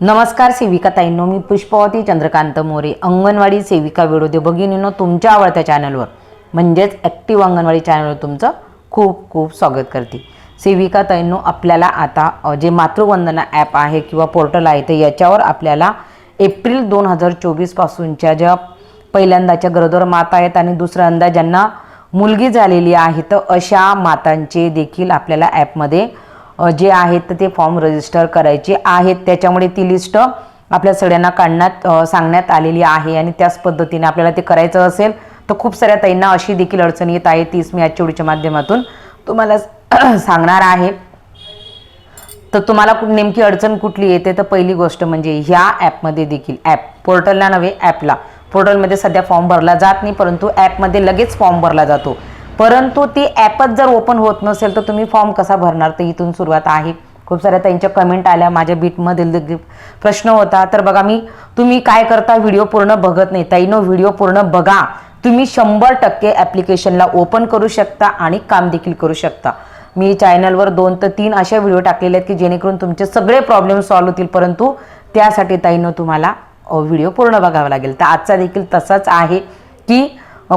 नमस्कार सेविका ताईंनो, मी पुष्पवती चंद्रकांत मोरे, अंगणवाडी सेविका विडोदे भगिनींनो, तुमच्या आवडत्या चॅनलवर म्हणजेच ॲक्टिव्ह अंगणवाडी चॅनलवर तुमचं खूप खूप स्वागत करते। सेविका ताईंनो, आपल्याला आता जे मातृवंदना ॲप आहे किंवा पोर्टल आहे ते याच्यावर आपल्याला एप्रिल 2024 पासूनच्या ज्या पहिल्यांदाच्या गरोदर माता आहेत आणि दुसऱ्यांदा ज्यांना मुलगी झालेली आहे तर अशा मातांचे देखील आपल्याला ॲपमध्ये जे आहेत ते फॉर्म रजिस्टर करायचे आहेत। त्याच्यामुळे ती लिस्ट आपल्या सगळ्यांना काढण्यात सांगण्यात आलेली आहे आणि त्याच पद्धतीने आपल्याला ते करायचं असेल तर खूप साऱ्या ताईंना अशी देखील अडचण येत आहे, तीच मी आजच्या व्हिडिओच्या माध्यमातून तुम्हाला सांगणार आहे। तर तुम्हाला नेमकी अडचण कुठली येते तर पहिली गोष्ट म्हणजे ह्या ॲपमध्ये देखील पोर्टलला नव्हे ॲपला, पोर्टलमध्ये सध्या फॉर्म भरला जात नाही परंतु ॲपमध्ये लगेच फॉर्म भरला जातो। परंतु ती ॲपच जर ओपन होत नसेल तर तुम्ही फॉर्म कसा भरणार, तर इथून सुरुवात आहे। खूप साऱ्या त्यांच्या कमेंट आल्या, माझ्या बीटमधील प्रश्न होता। तर बघा, तुम्ही काय करता, व्हिडिओ पूर्ण बघत नाही। ताईनो, व्हिडिओ पूर्ण बघा, तुम्ही 100% ॲप्लिकेशनला ओपन करू शकता आणि काम देखील करू शकता। मी चॅनलवर 2 ते 3 अशा व्हिडिओ टाकलेले आहेत की जेणेकरून तुमचे सगळे प्रॉब्लेम सॉल्व्ह होतील, परंतु त्यासाठी ताईनो तुम्हाला व्हिडिओ पूर्ण बघावा लागेल। तर आजचा देखील तसाच आहे की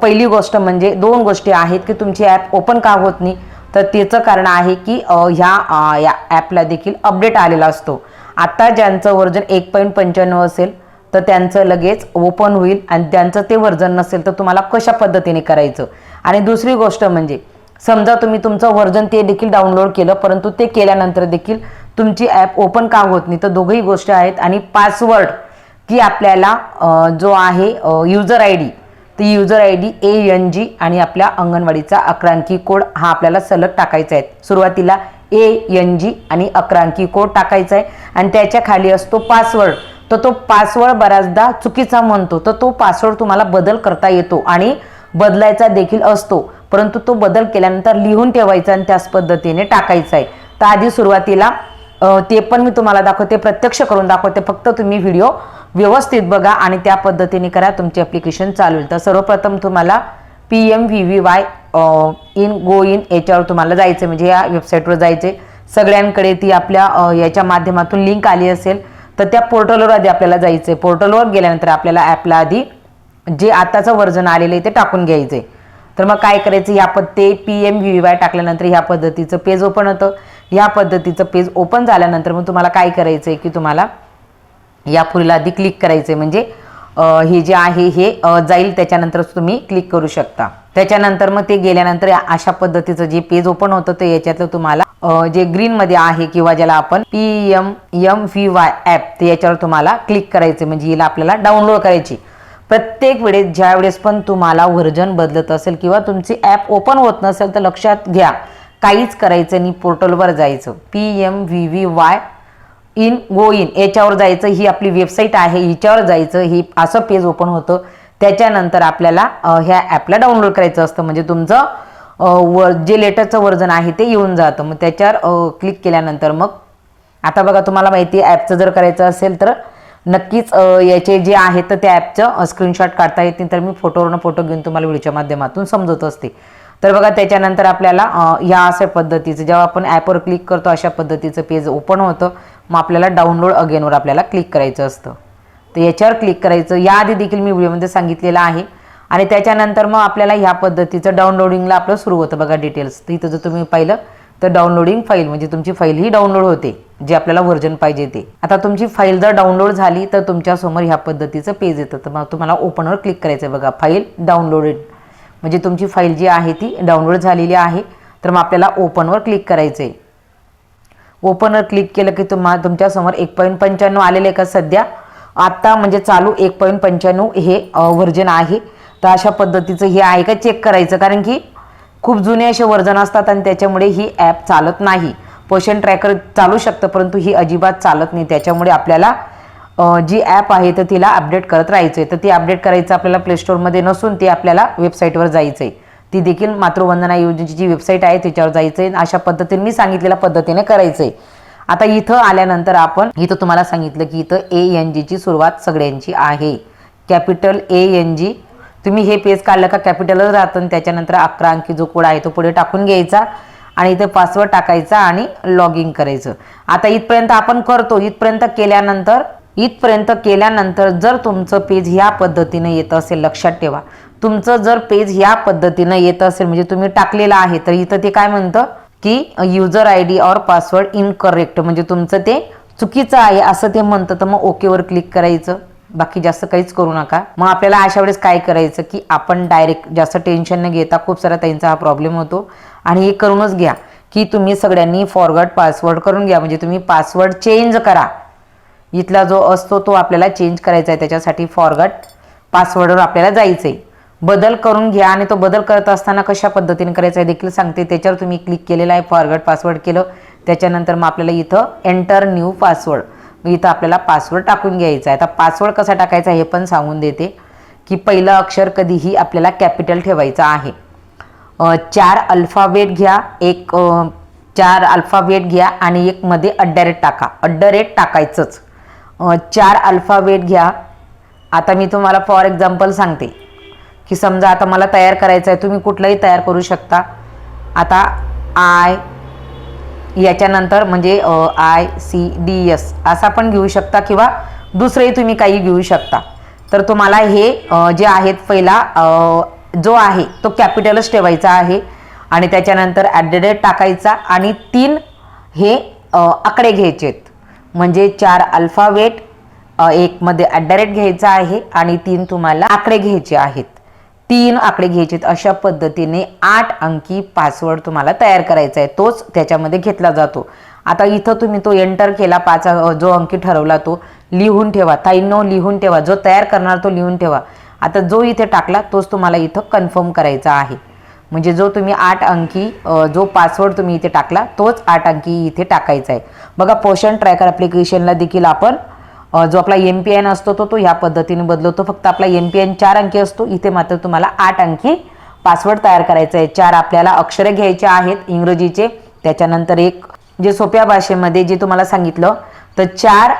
पहिली गोष्ट म्हणजे 2 गोष्टी आहेत की तुमची ॲप ओपन का होत नाही, तर त्याचं कारण आहे की या ॲपला देखील अपडेट आलेला असतो। आता ज्यांचं व्हर्जन 1.95 असेल तर त्यांचं लगेच ओपन होईल आणि ज्यांचं ते व्हर्जन नसेल तर तुम्हाला कशा पद्धतीने करायचं। आणि दुसरी गोष्ट म्हणजे समजा तुम्ही तुमचं व्हर्जन ते देखील डाउनलोड केलं परंतु ते केल्यानंतर देखील तुमची ॲप ओपन का होत नाही, तर दोघंही गोष्टी आहेत। आणि पासवर्ड की आपल्याला जो आहे युजर आय डी, ती युजर आय डी ANG आणि आपल्या अंगणवाडीचा 11 अंकी कोड हा आपल्याला सलग टाकायचा आहे। सुरुवातीला ANG आणि 11 अंकी कोड टाकायचा आहे आणि त्याच्या खाली असतो पासवर्ड। तर तो पासवर्ड बऱ्याचदा चुकीचा म्हणतो, तर तो पासवर्ड तुम्हाला बदल करता येतो आणि बदलायचा देखील असतो, परंतु तो बदल केल्यानंतर लिहून ठेवायचा आणि त्याच पद्धतीने टाकायचा आहे। तर आधी सुरुवातीला ते पण मी तुम्हाला दाखवते, प्रत्यक्ष करून दाखवते, फक्त तुम्ही व्हिडिओ व्यवस्थित बघा आणि त्या पद्धतीने करा, तुमचे ॲप्लिकेशन चालू होईल। तर सर्वप्रथम तुम्हाला PMVVY इन गो इन याच्यावर तुम्हाला जायचं, म्हणजे या वेबसाईटवर जायचे। सगळ्यांकडे ती आपल्या याच्या माध्यमातून लिंक आली असेल तर त्या पोर्टलवर आधी आपल्याला जायचं आहे। पोर्टलवर गेल्यानंतर आपल्याला ॲपला आधी जे आताचं व्हर्जन आलेलं आहे ते टाकून घ्यायचं आहे। तर मग काय करायचं, ह्या पत्ते PMVVY टाकल्यानंतर ह्या पद्धतीचं पेज ओपन होतं। ह्या पद्धतीचं पेज ओपन झाल्यानंतर मग तुम्हाला काय करायचं आहे की तुम्हाला या फुलीला आधी क्लिक करायचं आहे, म्हणजे हे जे आहे हे जाईल, त्याच्यानंतर तुम्ही क्लिक करू शकता। त्याच्यानंतर मग ते गेल्यानंतर अशा पद्धतीचं जे पेज ओपन होतं ते याच्यातलं तुम्हाला जे ग्रीनमध्ये आहे किंवा ज्याला आपण PMVY ॲप, ते याच्यावर तुम्हाला क्लिक करायचं, म्हणजे हिला आपल्याला डाउनलोड करायची। प्रत्येक वेळेस ज्या वेळेस पण तुम्हाला व्हर्जन बदलत असेल किंवा तुमची ॲप ओपन होत नसेल तर लक्षात घ्या, काहीच करायचं नाही, पोर्टलवर जायचं, PMVVY इन गो इन याच्यावर जायचं, ही आपली वेबसाईट आहे, हिच्यावर जायचं, ही असं पेज ओपन होतं। त्याच्यानंतर आपल्याला ह्या ॲपला डाउनलोड करायचं असतं, म्हणजे तुमचं जे लेटेस्टचं व्हर्जन आहे ते येऊन जातं। मग त्याच्यावर क्लिक केल्यानंतर मग आता बघा, तुम्हाला माहिती आहे ॲपचं जर करायचं असेल तर नक्कीच याचे जे आहेत तर त्या ॲपचं स्क्रीनशॉट काढता येत नाही, तर मी फोटोवरनं फोटो घेऊन तुम्हाला व्हिडिओच्या माध्यमातून समजत असते। तर बघा, त्याच्यानंतर आपल्याला या अशा पद्धतीचं जेव्हा आपण ॲपवर क्लिक करतो अशा पद्धतीचं पेज ओपन होतं। मग आपल्याला डाउनलोड अगेनवर आपल्याला क्लिक करायचं असतं, तर याच्यावर क्लिक करायचं। याआधी देखील मी व्हिडिओमध्ये सांगितलेलं आहे। आणि त्याच्यानंतर मग आपल्याला ह्या पद्धतीचं डाउनलोडिंगला आपलं सुरू होतं बघा डिटेल्स। तर इथं जर तुम्ही पाहिलं तर डाउनलोडिंग फाईल, म्हणजे तुमची फाईल ही डाउनलोड होते, जे आपल्याला व्हर्जन पाहिजे ते। आता तुमची फाईल जर डाउनलोड झाली तर तुमच्यासमोर ह्या पद्धतीचं पेज येतं, तर मग तुम्हाला ओपनवर क्लिक करायचं आहे बघा, फाईल डाउनलोडेड, म्हणजे तुमची फाईल जी आहे ती डाउनलोड झालेली आहे। तर मग आपल्याला ओपनवर क्लिक करायचं आहे। ओपनवर क्लिक केलं की तुमच्यासमोर 1.95 आलेले का सध्या आता, म्हणजे चालू 1.95 हे व्हर्जन आहे। तर अशा पद्धतीचं हे आहे का चेक करायचं, कारण की खूप जुने असे व्हर्जन असतात आणि त्याच्यामुळे ही ॲप चालत नाही। पोषण ट्रॅकर चालू शकतं परंतु ही अजिबात चालत नाही, त्याच्यामुळे आपल्याला जी ॲप आहे तर तिला अपडेट करत राहायचं आहे। तर ती अपडेट करायचं आपल्याला प्ले स्टोअरमध्ये नसून ती आपल्याला वेबसाईटवर जायचं आहे, ती देखील मातृवंदना योजनेची जी वेबसाईट आहे त्याच्यावर जायचं आहे। अशा पद्धतीने मी सांगितलेल्या पद्धतीने करायचं आहे। आता इथं आल्यानंतर आपण इथं तुम्हाला सांगितलं की इथं ANGची सुरुवात सगळ्यांची आहे, कॅपिटल ANG। तुम्ही हे पेज काढलं का कॅपिटलच राहतं, त्याच्यानंतर 11 अंकी जो कोड आहे तो पुढे टाकून घ्यायचा आणि इथे पासवर्ड टाकायचा आणि लॉग इन करायचं. आता इथपर्यंत आपण करतो. इथपर्यंत केल्यानंतर जर तुमचं पेज ह्या पद्धतीने येत असेल, लक्षात ठेवा, तुमचं जर पेज ह्या पद्धतीनं येत असेल म्हणजे तुम्ही टाकलेलं आहे, तर इथं ते काय म्हणतं की युजर आय डी और पासवर्ड इनकरेक्ट, म्हणजे तुमचं ते चुकीचं आहे असं ते म्हणतं. तर मग ओकेवर क्लिक करायचं. बाकी जास्त काहीच करू नका. मग आपल्याला अशा वेळेस काय करायचं की आपण डायरेक्ट जास्त टेन्शन न घेता, खूप सारा त्यांचा हा प्रॉब्लेम होतो आणि हे करूनच घ्या की तुम्ही सगळ्यांनी फॉरगॉट पासवर्ड करून घ्या. म्हणजे तुम्ही पासवर्ड चेंज करा. इथला जो असतो तो आपल्याला चेंज करायचा आहे. त्याच्यासाठी फॉरगॉट पासवर्डवर आपल्याला जायचं आहे. बदल करून घ्या. आणि तो बदल करत असताना कशा पद्धतीने करायचा आहे देखील सांगते. त्याच्यावर तुम्ही क्लिक केलेला आहे, फॉरगॉट पासवर्ड केलं. त्याच्यानंतर मग आपल्याला इथं एंटर न्यू पासवर्ड, इथं आपल्याला पासवर्ड टाकून घ्यायचा आहे. आता पासवर्ड कसा टाकायचा हे पण सांगून देते की पहिलं अक्षर कधीही आपल्याला कॅपिटल ठेवायचं आहे. 4 अल्फाबेट घ्या, 4 अल्फाबेट घ्या आणि एक मध्ये @ टाका. @ टाकायचंच. 4 अल्फाबेट घ्या. आता मी तुम्हाला फॉर एक्झाम्पल सांगते की समजा आता मला तयार करायचं आहे, तुम्ही कुठलाही तयार करू शकता. आता आय याच्यानंतर म्हणजे ICDS असा पण घेऊ शकता किंवा दुसरंही तुम्ही काही घेऊ शकता. तर तुम्हाला हे जे आहेत पहिला जो आहे तो कॅपिटलच ठेवायचा आहे आणि त्याच्यानंतर @ टाकायचा आणि 3 हे आकडे घ्यायचे आहेत. म्हणजे 4 अल्फाबेट, एक मध्ये @ घ्यायचा आहे आणि 3 तुम्हाला आकडे घ्यायचे आहेत. 3 आकडे घ्यायचे आहेत. अशा पद्धतीने 8 अंकी पासवर्ड तुम्हाला तयार करायचा आहे. तोच त्याच्यामध्ये घेतला जातो. आता इथं तुम्ही तो एंटर केला, 5 जो अंकी ठरवला तो लिहून ठेवा. ताईंनो लिहून ठेवा. जो तयार करणार तो लिहून ठेवा. आता जो इथे टाकला तोच तुम्हाला इथं कन्फर्म करायचा आहे. म्हणजे जो तुम्ही 8 अंकी जो पासवर्ड तुम्ही इथे टाकला तोच 8 अंकी इथे टाकायचा आहे. बघा पोषण ट्रॅकर ॲप्लिकेशनला देखील आपण जो आपला MPN असतो तो ह्या पद्धतीने बदलवतो. फक्त आपला MPN 4 अंकी असतो. इथे मात्र तुम्हाला 8 अंकी पासवर्ड तयार करायचा आहे. 4 आपल्याला अक्षरे घ्यायचे आहेत इंग्रजीचे. त्याच्यानंतर एक जे सोप्या भाषेमध्ये जे तुम्हाला सांगितलं, तर 4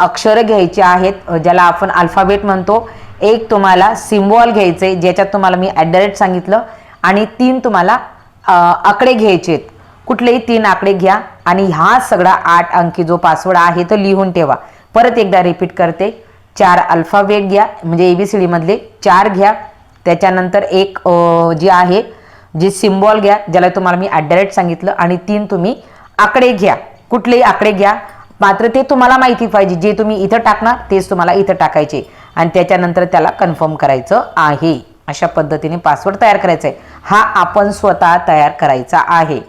अक्षरे घ्यायचे आहेत ज्याला आपण अल्फाबेट म्हणतो. एक तुम्हाला सिम्बॉल घ्यायचे ज्याच्यात तुम्हाला मी @ सांगितलं आणि 3 तुम्हाला आकडे घ्यायचे आहेत. कुठलेही 3 आकडे घ्या आणि हा सगळा 8 अंकी जो पासवर्ड आहे तो लिहून ठेवा. परत एकदा रिपीट करते. 4 अल्फाबेट घ्या म्हणजे ABCD मधले 4 घ्या. त्याच्यानंतर एक जे आहे जे सिम्बॉल घ्या ज्याला तुम्हाला मी @ सांगितलं आणि 3 तुम्ही आकडे घ्या. कुठलेही आकडे घ्या, मात्र ते तुम्हाला माहिती पाहिजे. जे तुम्ही इथं टाकणार तेच तुम्हाला इथं टाकायचे आणि त्याच्यानंतर त्याला कन्फर्म करायचं आहे. अशा पद्धतीने पासवर्ड तयार करायचा आहे. हा आपण स्वतः तयार करायचा आहे.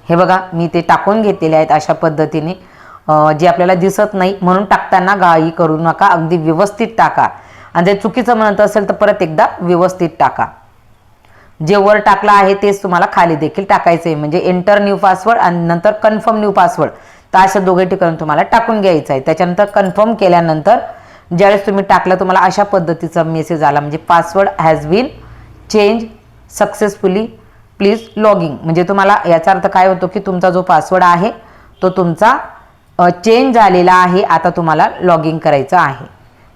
हे बघा मी ते टाकून घेतलेले आहेत अशा पद्धतीने. जे आपल्याला दिसत नाही म्हणून टाकताना घाई करू नका. अगदी व्यवस्थित टाका आणि जर चुकीचं म्हणत असेल तर परत एकदा व्यवस्थित टाका. जे वर टाकलं आहे तेच तुम्हाला खाली देखील टाकायचं आहे. म्हणजे एंटर न्यू पासवर्ड आणि नंतर कन्फर्म न्यू पासवर्ड, तर अशा दोघे ठिकाणी तुम्हाला टाकून घ्यायचं आहे. त्याच्यानंतर कन्फर्म केल्यानंतर ज्यावेळेस तुम्ही टाकलं तुम्हाला अशा पद्धतीचा मेसेज आला, म्हणजे password has been change successfully, please logging. म्हणजे तुम्हाला याचा अर्थ काय होतो की तुमचा जो पासवर्ड आहे तो तुमचा चेंज झालेला आहे. आता तुम्हाला लॉगिंग करायचं आहे.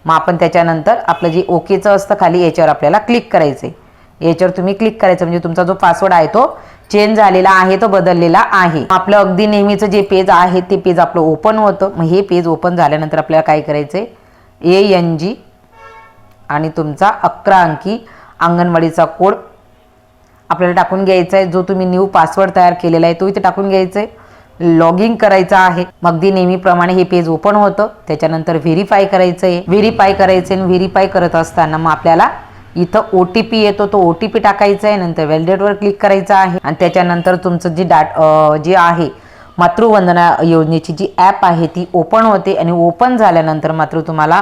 मग आपण त्याच्यानंतर आपलं जे ओकेचं असतं खाली याच्यावर आपल्याला क्लिक करायचं आहे. याच्यावर तुम्ही क्लिक करायचं म्हणजे तुमचा जो पासवर्ड आहे तो चेंज झालेला आहे, तो बदललेला आहे. आपलं अगदी नेहमीचं जे पेज आहे ते पेज आपलं ओपन होतं. मग हे पेज ओपन झाल्यानंतर आपल्याला काय करायचं आहे, ANG आणि तुमचा 11 अंकी अंगणवाडीचा कोड आपल्याला टाकून घ्यायचा आहे. जो तुम्ही न्यू पासवर्ड तयार केलेला आहे तो इथे टाकून घ्यायचा आहे. लॉगिंग करायचं आहे. मग अगदी नेहमीप्रमाणे हे पेज ओपन होतं. त्याच्यानंतर व्हेरीफाय करायचं आहे. व्हेरीफाय करायचं आहे. व्हेरीफाय करत असताना मग आपल्याला इथं OTP येतो, तो OTP टाकायचा आहे. नंतर व्हॅलिडेटवर क्लिक करायचं आहे आणि त्याच्यानंतर तुमचं जे आहे मातृवंदना योजनेची जी ॲप आहे ती ओपन होते आणि ओपन झाल्यानंतर मात्र तुम्हाला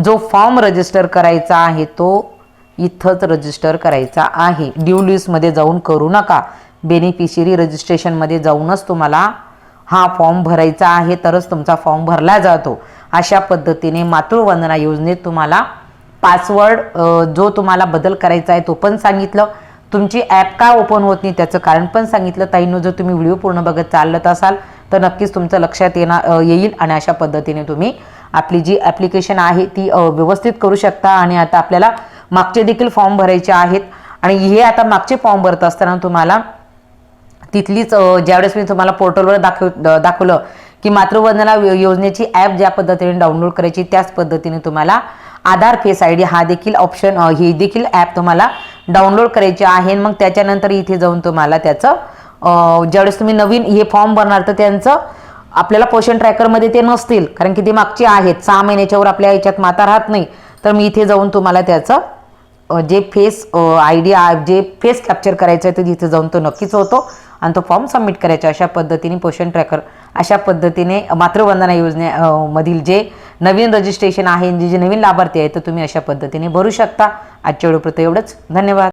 जो फॉर्म रजिस्टर करायचा आहे तो इथंच रजिस्टर करायचा आहे. ड्यू लिस्टमध्ये जाऊन करू नका. बेनिफिशियरी रजिस्ट्रेशनमध्ये जाऊनच तुम्हाला हा फॉर्म भरायचा आहे, तरच तुमचा फॉर्म भरला जातो. अशा पद्धतीने मातृवंदना योजनेत तुम्हाला पासवर्ड जो तुम्हाला बदल करायचा आहे तो पण सांगितलं. तुमची ॲप का ओपन होत नाही त्याचं कारण पण सांगितलं. ताईंनो जर तुम्ही व्हिडिओ पूर्ण बघत चालत असाल तर नक्कीच तुमचं लक्षात येईल आणि अशा पद्धतीने तुम्ही आपली जी ॲप्लिकेशन आहे ती व्यवस्थित करू शकता. आणि आता आपल्याला मागचे देखील फॉर्म भरायचे आहेत आणि हे आता मागचे फॉर्म भरत असताना तुम्हाला तिथलीच ज्यावेळेस मी तुम्हाला पोर्टलवर दाखवलं की मातृवंदना योजनेची ॲप ज्या पद्धतीने डाउनलोड करायची त्याच पद्धतीने तुम्हाला आधार फेस आय डी हा देखील ऑप्शन ही देखील ॲप तुम्हाला डाउनलोड करायची आहे. मग त्याच्यानंतर इथे जाऊन तुम्हाला त्याचं ज्यावेळेस तुम्ही नवीन हे फॉर्म भरणार तर त्यांचं आपल्याला पोषण ट्रॅकरमध्ये ते नसतील, कारण की ते मागचे आहेत 6 महिन्याच्यावर आपल्या याच्यात माता राहत नाही. तर मी इथे जाऊन तुम्हाला त्याचं जे face I D J face capture करायचं आहे ते तिथे जाऊन तो नक्कीच होतो आणि तो फॉर्म सबमिट करायचा. अशा पद्धतीने पोषण ट्रॅकर अशा पद्धतीने मातृवंदना योजनेमधील जे नवीन रजिस्ट्रेशन आहे जे नवीन लाभार्थी आहेत तर तुम्ही अशा पद्धतीने भरू शकता. आजच्या व्हिडिओपुरतं एवढंच. धन्यवाद.